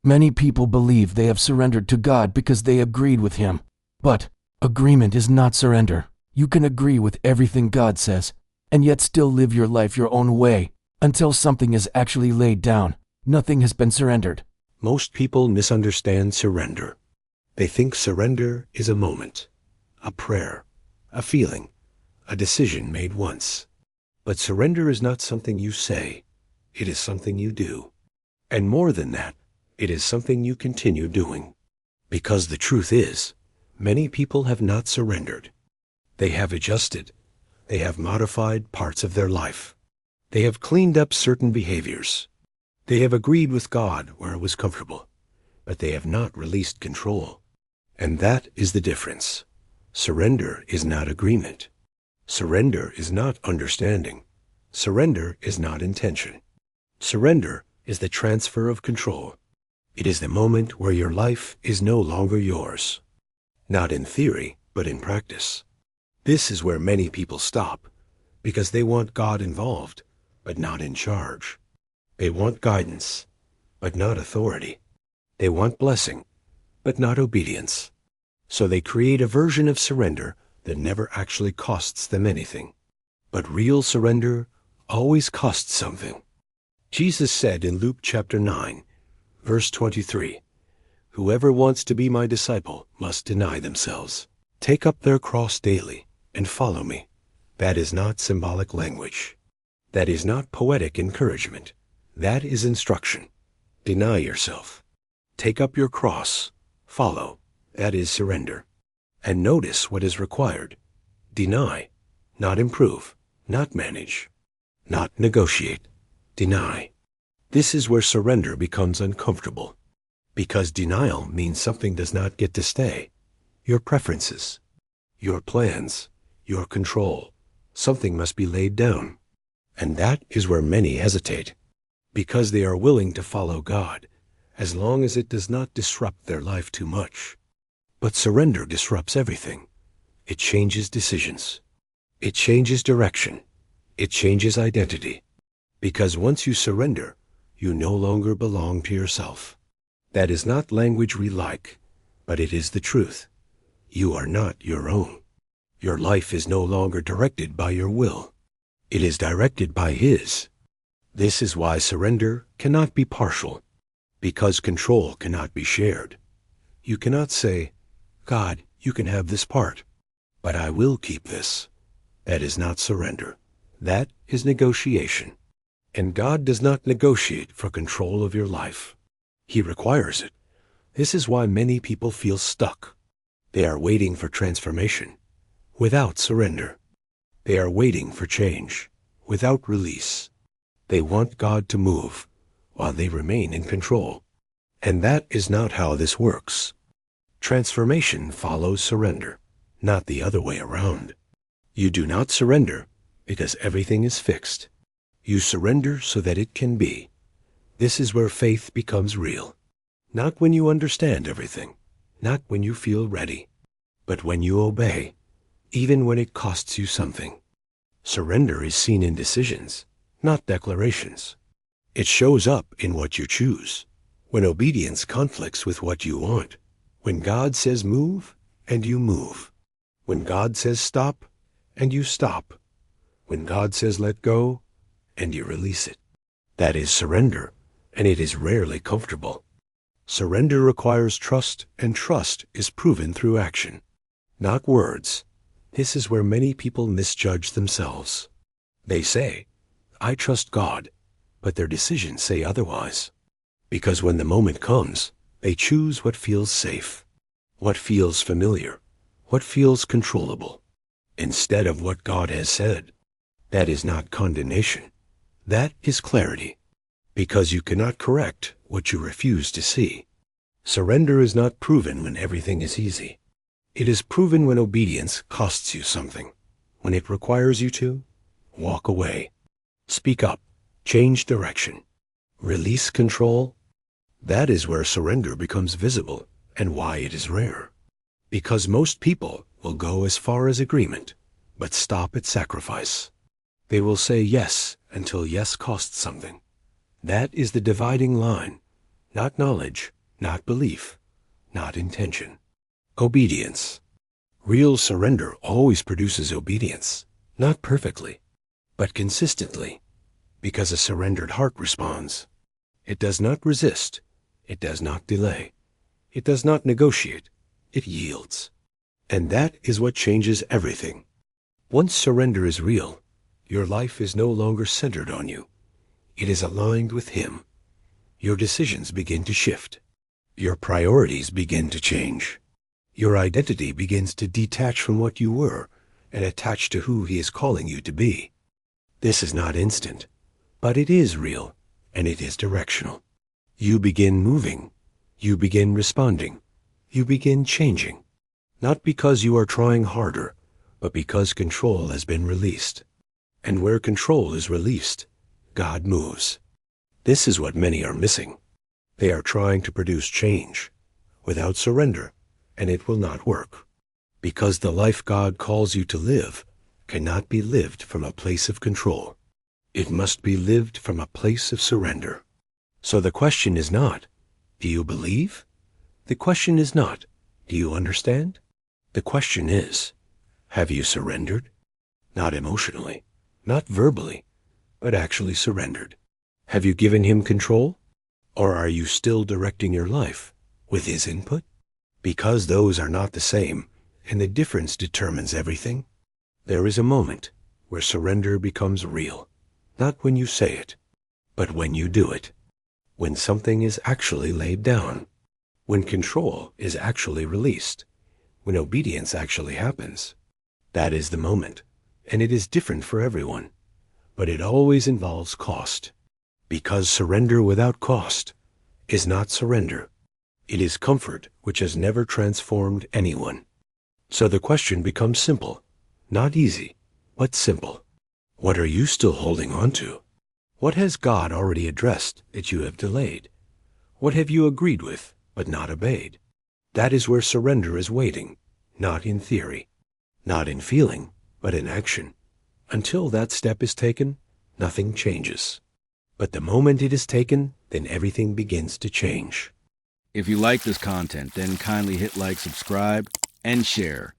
Many people believe they have surrendered to God because they agreed with Him. But agreement is not surrender. You can agree with everything God says, and yet still live your life your own way. Until something is actually laid down, nothing has been surrendered. Most people misunderstand surrender. They think surrender is a moment, a prayer, a feeling, a decision made once. But surrender is not something you say. It is something you do. And more than that, it is something you continue doing. Because the truth is, many people have not surrendered. They have adjusted. They have modified parts of their life. They have cleaned up certain behaviors. They have agreed with God where it was comfortable, but they have not released control. And that is the difference. Surrender is not agreement. Surrender is not understanding. Surrender is not intention. Surrender is the transfer of control. It is the moment where your life is no longer yours. Not in theory, but in practice. This is where many people stop, because they want God involved, but not in charge. They want guidance, but not authority. They want blessing, but not obedience. So they create a version of surrender that never actually costs them anything. But real surrender always costs something. Jesus said in Luke chapter 9, verse 23, "Whoever wants to be my disciple must deny themselves, take up their cross daily, and follow me." That is not symbolic language. That is not poetic encouragement. That is instruction. Deny yourself. Take up your cross. Follow. That is surrender. And notice what is required. Deny, not improve, not manage, not negotiate. Deny. This is where surrender becomes uncomfortable, because denial means something does not get to stay. Your preferences, your plans, your control, something must be laid down. And that is where many hesitate, because they are willing to follow God, as long as it does not disrupt their life too much. But surrender disrupts everything. It changes decisions. It changes direction. It changes identity. Because once you surrender, you no longer belong to yourself. That is not language we like, but it is the truth. You are not your own. Your life is no longer directed by your will. It is directed by His. This is why surrender cannot be partial, because control cannot be shared. You cannot say, "God, you can have this part, but I will keep this." That is not surrender. That is negotiation. And God does not negotiate for control of your life. He requires it. This is why many people feel stuck. They are waiting for transformation without surrender. They are waiting for change without release. They want God to move while they remain in control. And that is not how this works. Transformation follows surrender, not the other way around. You do not surrender because everything is fixed. You surrender so that it can be. This is where faith becomes real. Not when you understand everything, not when you feel ready, but when you obey, even when it costs you something. Surrender is seen in decisions, not declarations. It shows up in what you choose. When obedience conflicts with what you want. When God says move, and you move. When God says stop, and you stop. When God says let go, and you release it. That is surrender, and it is rarely comfortable. Surrender requires trust, and trust is proven through action, not words. This is where many people misjudge themselves. They say, "I trust God," but their decisions say otherwise. Because when the moment comes, they choose what feels safe, what feels familiar, what feels controllable, instead of what God has said. That is not condemnation. That is clarity, because you cannot correct what you refuse to see. Surrender is not proven when everything is easy. It is proven when obedience costs you something. When it requires you to, walk away. Speak up. Change direction. Release control. That is where surrender becomes visible and why it is rare. Because most people will go as far as agreement, but stop at sacrifice. They will say yes until yes costs something. That is the dividing line. Not knowledge, not belief, not intention. Obedience. Real surrender always produces obedience, not perfectly, but consistently, because a surrendered heart responds. It does not resist. It does not delay. It does not negotiate. It yields. And that is what changes everything. Once surrender is real, your life is no longer centered on you. It is aligned with Him. Your decisions begin to shift. Your priorities begin to change. Your identity begins to detach from what you were and attach to who He is calling you to be. This is not instant, but it is real, and it is directional. You begin moving. You begin responding. You begin changing. Not because you are trying harder, but because control has been released. And where control is released, God moves. This is what many are missing. They are trying to produce change without surrender, and it will not work. Because the life God calls you to live cannot be lived from a place of control. It must be lived from a place of surrender. So the question is not, do you believe? The question is not, do you understand? The question is, have you surrendered? Not emotionally, not verbally, but actually surrendered. Have you given Him control? Or are you still directing your life with His input? Because those are not the same, and the difference determines everything, there is a moment where surrender becomes real. Not when you say it, but when you do it. When something is actually laid down. When control is actually released. When obedience actually happens. That is the moment, and it is different for everyone. But it always involves cost. Because surrender without cost is not surrender. It is comfort which has never transformed anyone. So the question becomes simple. Not easy, but simple. What are you still holding on to? What has God already addressed that you have delayed? What have you agreed with but not obeyed? That is where surrender is waiting, not in theory, not in feeling, but in action. Until that step is taken, nothing changes. But the moment it is taken, then everything begins to change. If you like this content, then kindly hit like, subscribe, and share.